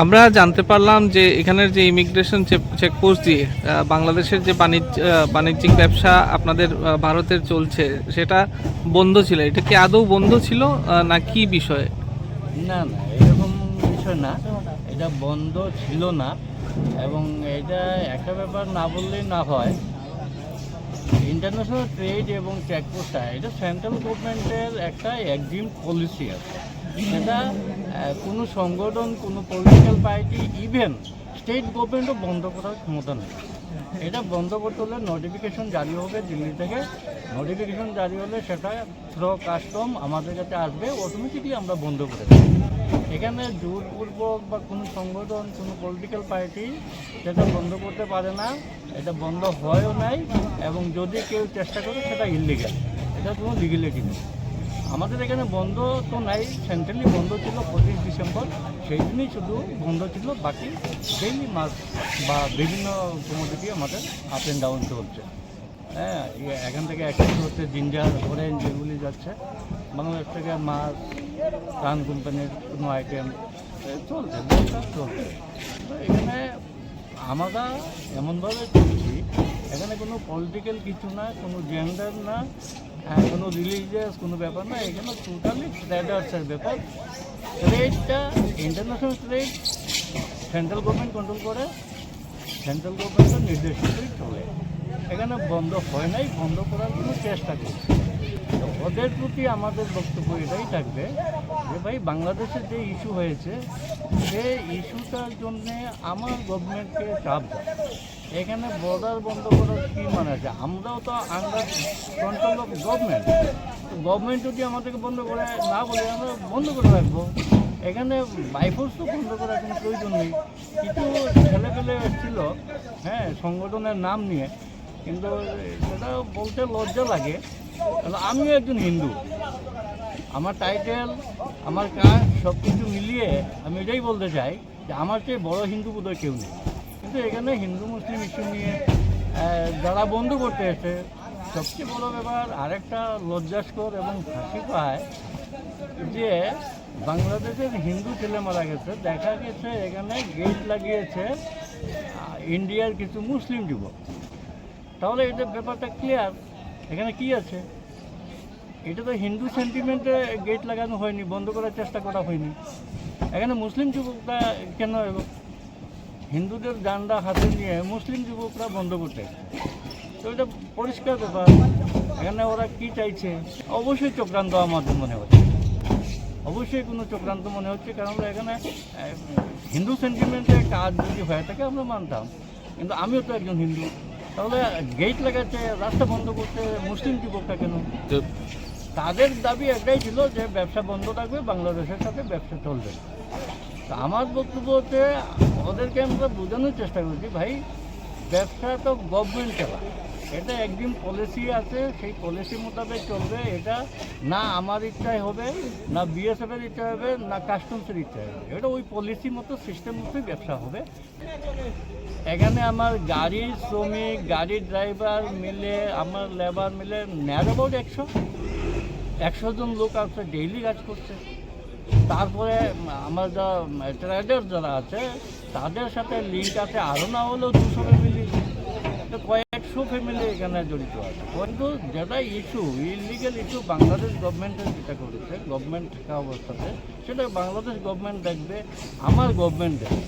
আমরা জানতে পারলাম যে এখানের যে ইমিগ্রেশন চেকপোস্ট দিয়ে বাংলাদেশের যে বাণিজ্যিক ব্যবসা আপনাদের ভারতের চলছে সেটা বন্ধ ছিল। এটা কি আদৌ বন্ধ ছিল না কি বিষয়? না না, এরকম বিষয় না। এটা বন্ধ ছিল না। এবং এটা একটা ব্যাপার না বললেই না হয়, ইন্টারন্যাশনাল ট্রেড এবং চেকপোস্টটা এটা সেন্ট্রাল গভর্নমেন্টের একটা একজিম পলিসি আছে। সেটা কোনো সংগঠন, কোনো পলিটিক্যাল পার্টি, ইভেন স্টেট গভর্নমেন্টও বন্ধ করার ক্ষমতা নেই। এটা বন্ধ করতে হলে নোটিফিকেশন জারি হবে দিল্লি থেকে। নোটিফিকেশন জারি হলে সেটা থ্রো কাস্টম আমাদের কাছে আসবে, অটোমেটিকলি আমরা বন্ধ করে দেব। এখানে জোরপূর্বক বা কোনো সংগঠন, কোনো পলিটিক্যাল পার্টি সেটা বন্ধ করতে পারে না। এটা বন্ধ হয়ও নাই, এবং যদি কেউ চেষ্টা করে সেটা ইললিগাল, এটা কোনো লিগ্যালিটি নেই। আমাদের এখানে বন্ধ তো নাই, সেন্ট্রালি বন্ধ ছিল 25 ডিসেম্বর, সেই দিনই শুধু বন্ধ ছিল। বাকি ডেইলি মাছ বা বিভিন্ন কমোডিটি আমাদের আপ অ্যান্ড ডাউন চলছে। হ্যাঁ, এখান থেকে অ্যাক্সেস হচ্ছে জিঞ্জার, অরেঞ্জ, যেগুলি যাচ্ছে বাংলাদেশ থেকে মাছ, প্রাণ কোম্পানির কোনো আইটেম চলছে, ব্যবসা চলছে। তো এখানে আমরা এমনভাবে চলছি, এখানে কোনো পলিটিক্যাল কিছু না, কোনো জেন্ডার না, কোনো রিলিজিয়াস কোনো ব্যাপার না। এখানে টোটালি ট্রেডার্সের ব্যাপার। ট্রেডটা, international trade central government control করে, সেন্ট্রাল গভর্নমেন্টের নির্দেশিতই চলে। এখানে বন্ধ হয় নাই, বন্ধ করার কোনো চেষ্টা করছে। তো ওদের প্রতি আমাদের বক্তব্য এটাই থাকবে যে ভাই, বাংলাদেশের যে ইস্যু হয়েছে সেই ইস্যুটার জন্যে আমার গভর্নমেন্টকে চাপ দেয়। এখানে বর্ডার বন্ধ করার কী মানে আছে? আমরাও তো under control of government. Government যদি আমাদেরকে বন্ধ করে না বলে, আমরা বন্ধ করে রাখবো। এখানে বাইফোর্স তো বন্ধ করার কোনো প্রয়োজন নেই। কিছু ছেলেপেলে এসেছিল, হ্যাঁ, সংগঠনের নাম নিয়ে, কিন্তু সেটা বলতে লজ্জা লাগে। আমিও একজন হিন্দু, আমার টাইটেল, আমার কাজ সব কিছু মিলিয়ে আমি এটাই বলতে চাই যে আমার চেয়ে বড় হিন্দু বোধহয় কেউ নেই। কিন্তু এখানে হিন্দু মুসলিম ইস্যু নিয়ে যারা বন্ধ করতে এসে, সবচেয়ে বড় ব্যাপার আরেকটা লজ্জাস্কর এবং হাসি পায় যে বাংলাদেশের হিন্দু ছেলে মারা গেছে, দেখা গেছে এখানে গেট লাগিয়েছে ইন্ডিয়ার কিছু মুসলিম যুবক। তাহলে এটা ব্যাপারটা ক্লিয়ার, এখানে কি আছে? এটা তো হিন্দু সেন্টিমেন্টে গেট লাগানো হয়নি, বন্ধ করার চেষ্টা করা হয়নি। এখানে মুসলিম যুবকরা কেন এলো? হিন্দুদের ডান্ডা হাতে নিয়ে মুসলিম যুবকরা বন্ধ করতে এসেছে। তো এটা পরিষ্কার ব্যাপার, এখানে ওরা কি চাইছে? অবশ্যই চক্রান্ত আমাদের মনে হচ্ছে, অবশ্যই কোনো চক্রান্ত মনে হচ্ছে। কারণ এখানে হিন্দু সেন্টিমেন্টে কাজ যদি হয়ে থাকে আমরা মানতাম, কিন্তু আমিও তো একজন হিন্দু। তাহলে গেট লাগাচ্ছে, রাস্তা বন্ধ করতে মুসলিম যুবকটা কেন? তাদের দাবি একটাই ছিল যে ব্যবসা বন্ধ থাকবে, বাংলাদেশের সাথে ব্যবসা চলবে। তো আমার বক্তব্য হচ্ছে, ওদেরকে আমরা বোঝানোর চেষ্টা করছি, ভাই ব্যবসা তো গভর্নমেন্ট চালা, এটা একদিন পলিসি আছে, সেই পলিসি মোতাবেক চলবে। এটা না আমার ইচ্ছায় হবে, না বিএসএফের ইচ্ছা হবে, না কাস্টমসের ইচ্ছা হবে। এটা ওই পলিসি মতো, সিস্টেম মতোই ব্যবসা হবে। এখানে আমার গাড়ির শ্রমিক, গাড়ির ড্রাইভার মিলে, আমার লেবার মিলে নেয়ার অ্যাবাউট 100 জন লোক আছে, ডেইলি কাজ করছে। তারপরে আমার যা ট্রেডার যারা আছে তাদের সাথে লিঙ্ক আছে আরও না হলেও 200 ফ্যামিলি, তো কয়েকশো ফ্যামিলি এখানে জড়িত আছে। কিন্তু যেটা ইস্যু, ইলিগাল ইস্যু, বাংলাদেশ গভর্নমেন্টের যেটা করেছে, গভর্নমেন্ট থাকা অবস্থাতে সেটা বাংলাদেশ গভর্নমেন্ট দেখবে, আমার গভর্নমেন্ট দেখবে।